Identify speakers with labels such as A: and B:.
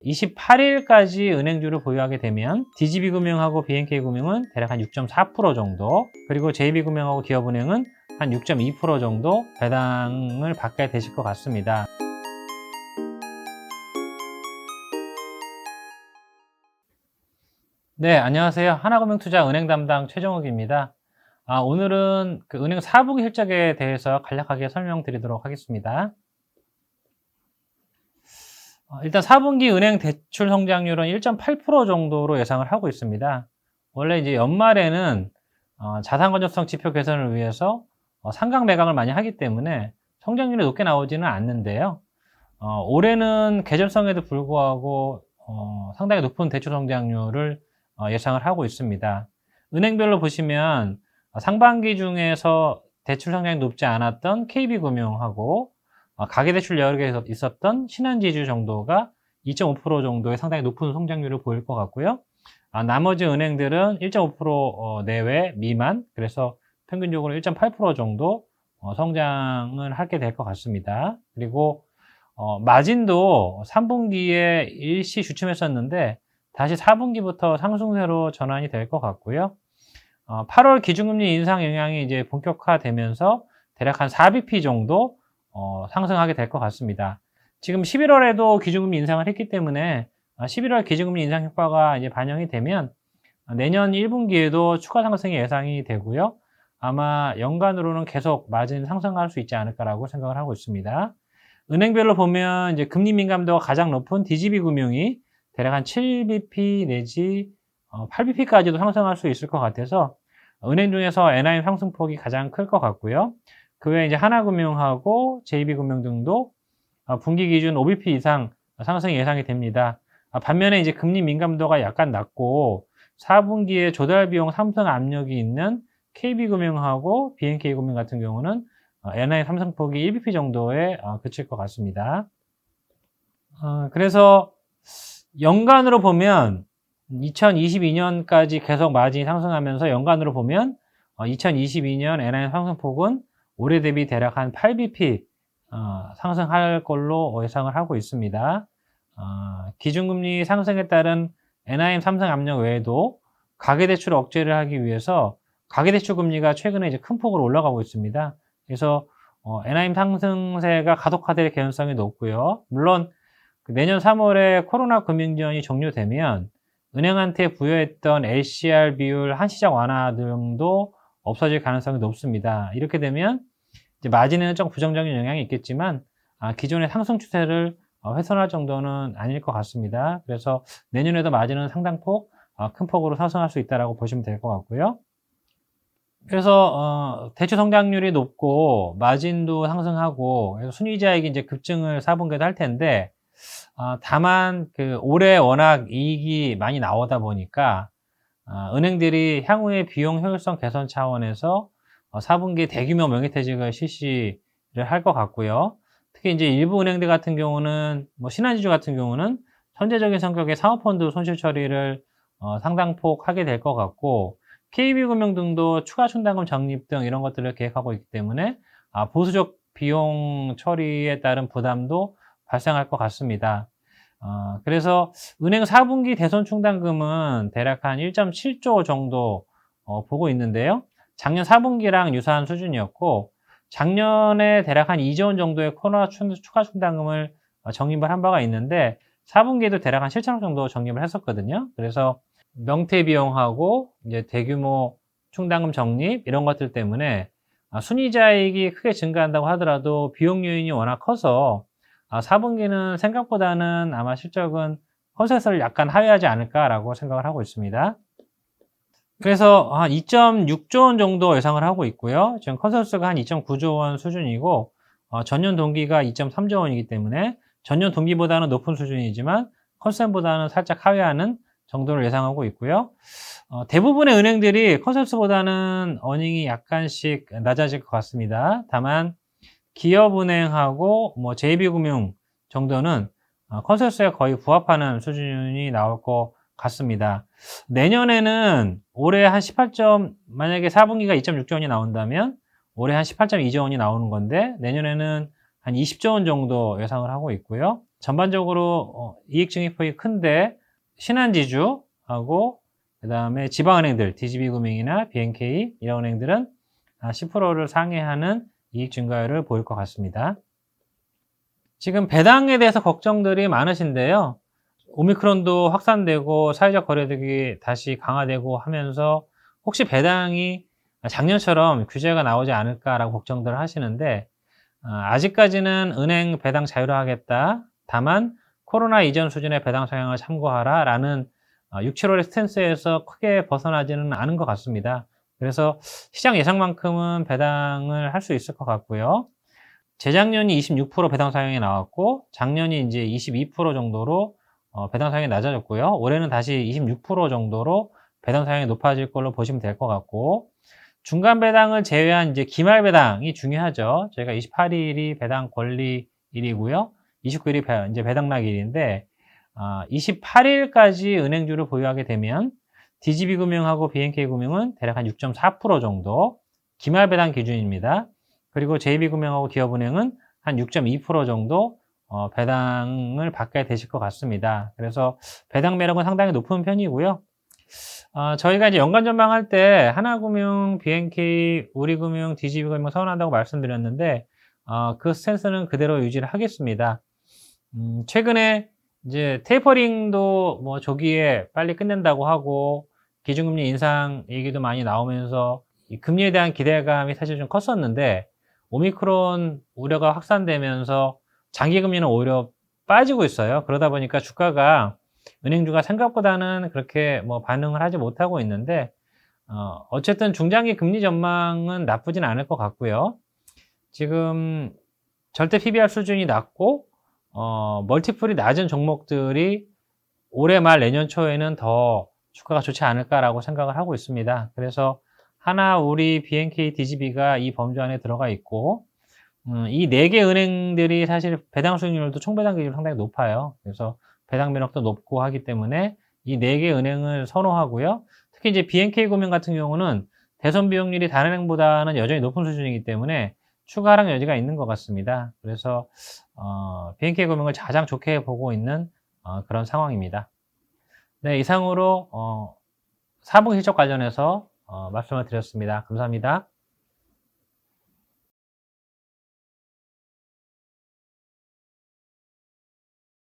A: 28일까지 은행주를 보유하게 되면 DGB금융하고 BNK금융은 대략 한 6.4% 정도, 그리고 JB금융하고 기업은행은 한 6.2% 정도 배당을 받게 되실 것 같습니다. 네, 안녕하세요. 하나금융투자 은행 담당 최정욱입니다. 오늘은 그 은행 4분기 실적에 대해서 간략하게 설명드리도록 하겠습니다. 일단 4분기 은행 대출 성장률은 1.8% 정도로 예상을 하고 있습니다. 원래 이제 연말에는 자산 건전성 지표 개선을 위해서 상각 매각을 많이 하기 때문에 성장률이 높게 나오지는 않는데요. 올해는 계절성에도 불구하고 상당히 높은 대출 성장률을 예상을 하고 있습니다. 은행별로 보시면 상반기 중에서 대출 성장이 높지 않았던 KB금융하고 가계대출 여력에 있었던 신한지주 정도가 2.5% 정도의 상당히 높은 성장률을 보일 것 같고요. 나머지 은행들은 1.5% 내외 미만, 그래서 평균적으로 1.8% 정도 성장을 하게 될 것 같습니다. 그리고 마진도 3분기에 일시 주춤했었는데 다시 4분기부터 상승세로 전환이 될 것 같고요. 8월 기준금리 인상 영향이 이제 본격화되면서 대략 한 4bp 정도 상승하게 될 것 같습니다. 지금 11월에도 기준금리 인상을 했기 때문에 11월 기준금리 인상 효과가 이제 반영이 되면 내년 1분기에도 추가 상승이 예상이 되고요. 아마 연간으로는 계속 마진 상승할 수 있지 않을까라고 생각을 하고 있습니다. 은행별로 보면 이제 금리 민감도가 가장 높은 DGB금융이 대략 한 7bp 내지 8bp까지도 상승할 수 있을 것 같아서 은행 중에서 NIM 상승폭이 가장 클 것 같고요. 그 외에 이제 하나금융하고 JB금융 등도 분기 기준 5bp 이상 상승이 예상이 됩니다. 반면에 이제 금리 민감도가 약간 낮고 4분기에 조달 비용 상승 압력이 있는 KB금융하고 BNK금융 같은 경우는 NIM 상승폭이 1bp 정도에 그칠 것 같습니다. 그래서 연간으로 보면 2022년까지 계속 마진이 상승하면서 연간으로 보면 2022년 NIM 상승폭은 올해 대비 대략 한 8bp 상승할 걸로 예상을 하고 있습니다. 기준금리 상승에 따른 NIM 상승 압력 외에도 가계대출 억제를 하기 위해서 가계대출 금리가 최근에 이제 큰 폭으로 올라가고 있습니다. 그래서 NIM 상승세가 가속화될 개연성이 높고요. 물론 내년 3월에 코로나 금융지원이 종료되면 은행한테 부여했던 LCR 비율 한시적 완화 등도 없어질 가능성이 높습니다. 이렇게 되면 이제 마진에는 좀 부정적인 영향이 있겠지만 기존의 상승 추세를 훼손할 정도는 아닐 것 같습니다. 그래서 내년에도 마진은 상당폭 큰 폭으로 상승할 수 있다고 보시면 될 것 같고요. 그래서 대출 성장률이 높고 마진도 상승하고 그래서 순이자익이 이제 급증을 4분기에도 할 텐데 다만 그 올해 워낙 이익이 많이 나오다 보니까 은행들이 향후의 비용 효율성 개선 차원에서 4분기 대규모 명의퇴직을 실시를 할 것 같고요. 특히 이제 일부 은행들 같은 경우는 신한지주 같은 경우는 선제적인 성격의 사모펀드 손실 처리를 상당폭 하게 될 것 같고 KB금융 등도 추가 충당금 적립 등 이런 것들을 계획하고 있기 때문에 보수적 비용 처리에 따른 부담도 발생할 것 같습니다. 그래서 은행 4분기 대손 충당금은 대략 한 1.7조 정도 보고 있는데요. 작년 4분기랑 유사한 수준이었고 작년에 대략 한 2조 원 정도의 코로나 추가 충당금을 적립을 한 바가 있는데 4분기에도 대략 한 7천억 정도 적립을 했었거든요. 그래서 명퇴 비용하고 이제 대규모 충당금 적립 이런 것들 때문에 순이자익이 크게 증가한다고 하더라도 비용 요인이 워낙 커서 4분기는 생각보다는 아마 실적은 컨센서스를 약간 하회하지 않을까라고 생각을 하고 있습니다. 그래서 한 2.6조 원 정도 예상을 하고 있고요. 지금 컨센서스가 한 2.9조 원 수준이고 전년 동기가 2.3조 원이기 때문에 전년 동기보다는 높은 수준이지만 컨센보다는 살짝 하회하는 정도를 예상하고 있고요. 대부분의 은행들이 컨센서스보다는 어닝이 약간씩 낮아질 것 같습니다. 다만 기업은행하고 JB금융 정도는 컨센서스에 거의 부합하는 수준이 나올 것 같습니다. 내년에는 올해 한 18점, 만약에 4분기가 2.6조 원이 나온다면 올해 한 18.2조 원이 나오는 건데 내년에는 한 20조 원 정도 예상을 하고 있고요. 전반적으로 이익 증액폭이 큰데 신한지주하고 그다음에 지방은행들 DGB금융이나 BNK 이런 은행들은 10%를 상회하는 이익 증가율을 보일 것 같습니다. 지금 배당에 대해서 걱정들이 많으신데요. 오미크론도 확산되고 사회적 거리두기 다시 강화되고 하면서 혹시 배당이 작년처럼 규제가 나오지 않을까라고 걱정들을 하시는데, 아직까지는 은행 배당 자율화하겠다. 다만 코로나 이전 수준의 배당 성향을 참고하라 라는 6, 7월의 스탠스에서 크게 벗어나지는 않은 것 같습니다. 그래서 시장 예상만큼은 배당을 할 수 있을 것 같고요. 재작년이 26% 배당 사용이 나왔고 작년이 이제 22% 정도로 배당 사용이 낮아졌고요. 올해는 다시 26% 정도로 배당 사용이 높아질 걸로 보시면 될 것 같고, 중간 배당을 제외한 이제 기말 배당이 중요하죠. 저희가 28일이 배당 권리일이고요. 29일이 이제 배당락일인데, 28일까지 은행주를 보유하게 되면 DGB금융하고 BNK금융은 대략 한 6.4% 정도 기말 배당 기준입니다. 그리고 JB금융하고 기업은행은 한 6.2% 정도 배당을 받게 되실 것 같습니다. 그래서 배당 매력은 상당히 높은 편이고요. 저희가 이제 연간 전망할 때 하나금융, BNK, 우리금융, DGB금융 선호한다고 말씀드렸는데, 그 스탠스는 그대로 유지를 하겠습니다. 최근에 이제 테이퍼링도 뭐 조기에 빨리 끝낸다고 하고 기준금리 인상 얘기도 많이 나오면서 이 금리에 대한 기대감이 사실 좀 컸었는데, 오미크론 우려가 확산되면서 장기금리는 오히려 빠지고 있어요. 그러다 보니까 주가가 은행주가 생각보다는 그렇게 뭐 반응을 하지 못하고 있는데, 어쨌든 중장기 금리 전망은 나쁘진 않을 것 같고요. 지금 절대 PBR 수준이 낮고 멀티플이 낮은 종목들이 올해 말 내년 초에는 더 주가가 좋지 않을까라고 생각을 하고 있습니다. 그래서 하나, 우리, BNK, DGB가 이 범주 안에 들어가 있고, 이 4개 은행들이 사실 배당 수익률도 총배당 기준으로 상당히 높아요. 그래서 배당 매력도 높고 하기 때문에 이 4개 은행을 선호하고요. 특히 이제 BNK금융 같은 경우는 대손 비용률이 다른 은행보다는 여전히 높은 수준이기 때문에 추가 하락 여지가 있는 것 같습니다. 그래서 BNK금융을 가장 좋게 보고 있는 그런 상황입니다. 네, 이상으로 4분기 실적 관련해서 말씀을 드렸습니다. 감사합니다.